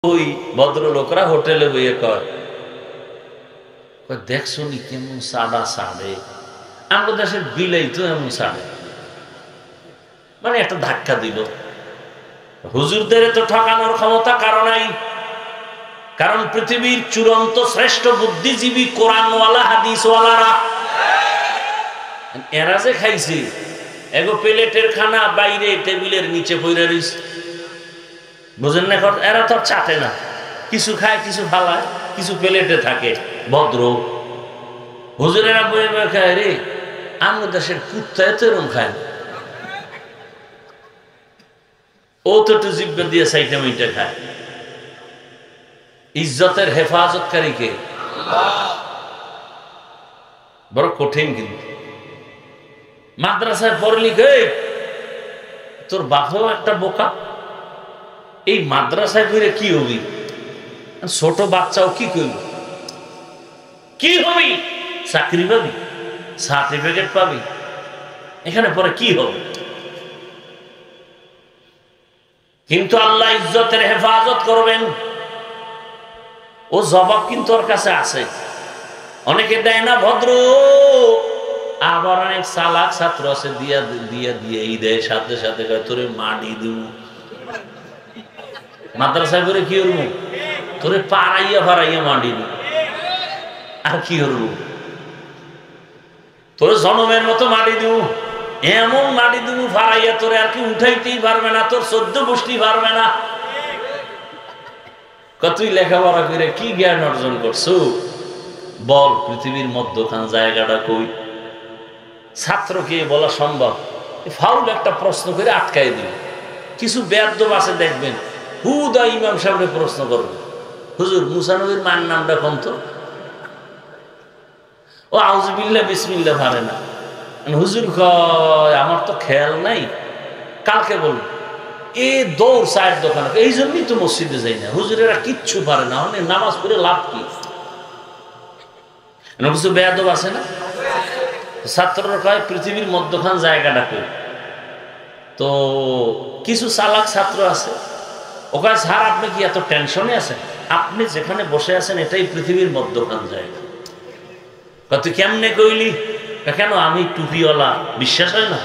ওই ভদ্রলোকরা হোটেলে বইয়ে কয় দেখছো নি কেমন সাদা সাড়ে আমাদের দেশের বিলেই তো এমন সাড়ে, মানে একটা ধাক্কা দিল। হুজুরদের তো ঠকানোর ক্ষমতা কারো নাই, কারণ পৃথিবীর চূড়ান্ত শ্রেষ্ঠ বুদ্ধিজীবী কোরআনওয়ালা হাদিসওয়ালারা। এরা যে খাইছে এগো প্লেটের খানা বাইরে টেবিলের নিচে পইরা রইছে, বুঝেন না? এরা তো চাটে না, কিছু খায় কিছু ফালায়, কিছু প্লেটে থাকে ভদ্র। হুজুরেরা বয়ে বয়ে খায় রে, আমাদের দেশের কুত্তায় তো এরকম খায়, ও তো একটু জিব্বা দিয়ে সাইটা মিটা খায়। ইজ্জতের হেফাজতকারী কে? বড় কঠিন। কিন্তু মাদ্রাসায় পড়লি গে, তোর বাপও একটা বোকা, এই মাদ্রাসায় করে কি হবি? ছোট বাচ্চাও কি করবি? কি হবি? চাকরি পাবি, সার্টিফিকেট পাবি, এখানে পরে কি হবে? কিন্তু আল্লাহ ইজ্জতের হেফাজত করবেন, ও জবাব কিন্তু ওর কাছে আছে। অনেকে দেয় না ভদ্র, আবার অনেক চালাক ছাত্র আছে দিয়া দিয়া দিয়েই দেয়, সাথে সাথে তোরে মাটি দিব। মাদ্রাসায় করে কি করবো? তোরে পাড়াইয়া ফাড়াইয়া মাটি দিব, আর কি করবো? তোরে জনমের মতো মাটি দিব, এমন মাটি দিব ফাড়াইয়া তোরে আর কি উঠাইতেই পারবে না, তোর 14 গোষ্ঠী পারবে না। তুই লেখাপড়া করে কি জ্ঞান অর্জন করছো বল? পৃথিবীর মধ্যখান জায়গাটা কই? ছাত্রকে বলা সম্ভব? ফাউল একটা প্রশ্ন করে আটকাই দিল। কিছু বেয়াদব আছে দেখবেন, হুদা ইমাম সাহেবের প্রশ্ন করবে, হুজুর মুসা নবীর মার নামটা কোন? তো ও আউযুবিল্লাহ বিসমিল্লাহ পারে না। হুজুর কয় আমার তো খেয়াল নাই, কালকে বলবো। এ দৌড় চায়ের দোকানে, এই জন্যই তো মসজিদে যাই না। হুজুরেরা কিচ্ছু পারে না, মানে নামাজ পড়ে লাভ কি? কিছু বেয়াদব আছে না? ছাত্ররা কয় পৃথিবীর মধ্যখান জায়গাটা কই? তো কিছু চালাক ছাত্র আছে, ওখানে স্যার আপনি কি এত টেনশনে আছেন? আপনি যেখানে বসে আছেন এটাই পৃথিবীর মধ্যখান জায়গা। তুই কেমনে কইলি? কেন আমি টুপিওয়ালা, বিশ্বাস হয় না?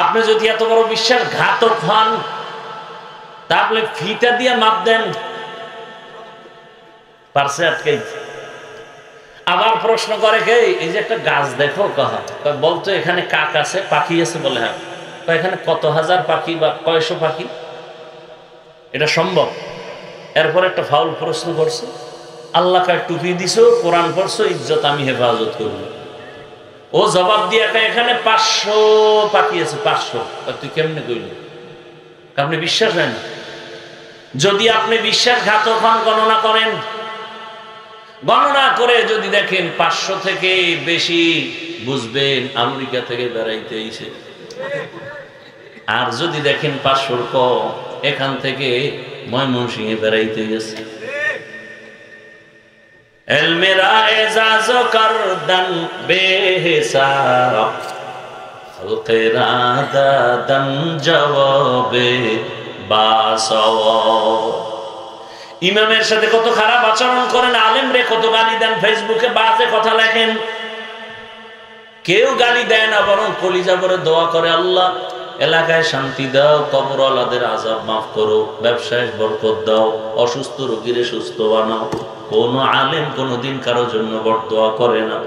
আপনি যদি এত বড় বিশ্বাসঘাতক হন তাহলে ফিতা দিয়ে মাপ দেন, পারছে আটকাইতে। আবার প্রশ্ন করে কে, এই যে একটা গাছ দেখো, কহা বলতো এখানে কাক আছে, পাখি আছে? বলে হ্যাঁ। এখানে কত হাজার পাখি বা কয়শো পাখি? এটা সম্ভব? এরপর একটা ফাউল প্রশ্ন করছে, আল্লাহ কার টুপি দিছো, কোরআন পড়ছো, ইজ্জত আমি হেফাজত করবো। ও জবাব দিয়ে এখানে 500 পাখি আছে, 500। তুই কেমনে কইলি? আপনি বিশ্বাস হয় না? যদি আপনি বিশ্বাসঘাতক হন, গণনা করেন, গণনা করে যদি দেখেন 500 থেকে বেশি, বুঝবেন আমেরিকা থেকে বেড়াইতে এসে। আর যদি দেখেন 500 কম, এখান থেকে ময়মনসিংহে বেড়াইতে গেছে। এলমেরা এজাজ করদন বেহিসাব, খলকেরা দাদন জবাবে বাসওয়াব। ইমামের সাথে কত খারাপ আচরণ করেন, আলেম রে কত গালি দেন, ফেসবুকে বাজে কথা লেখেন। কেউ গালি দেয় না, বরং কলিজা ভরে দোয়া করে, আল্লাহ এলাকায় শান্তি দাও, কবরওয়ালাদের আযাব মাফ করো, ব্যবসায় বরকত দাও, অসুস্থ রোগীরে সুস্থ বানাও। কোন আলেম কোনদিন কারোর জন্য বরদোয়া করে না।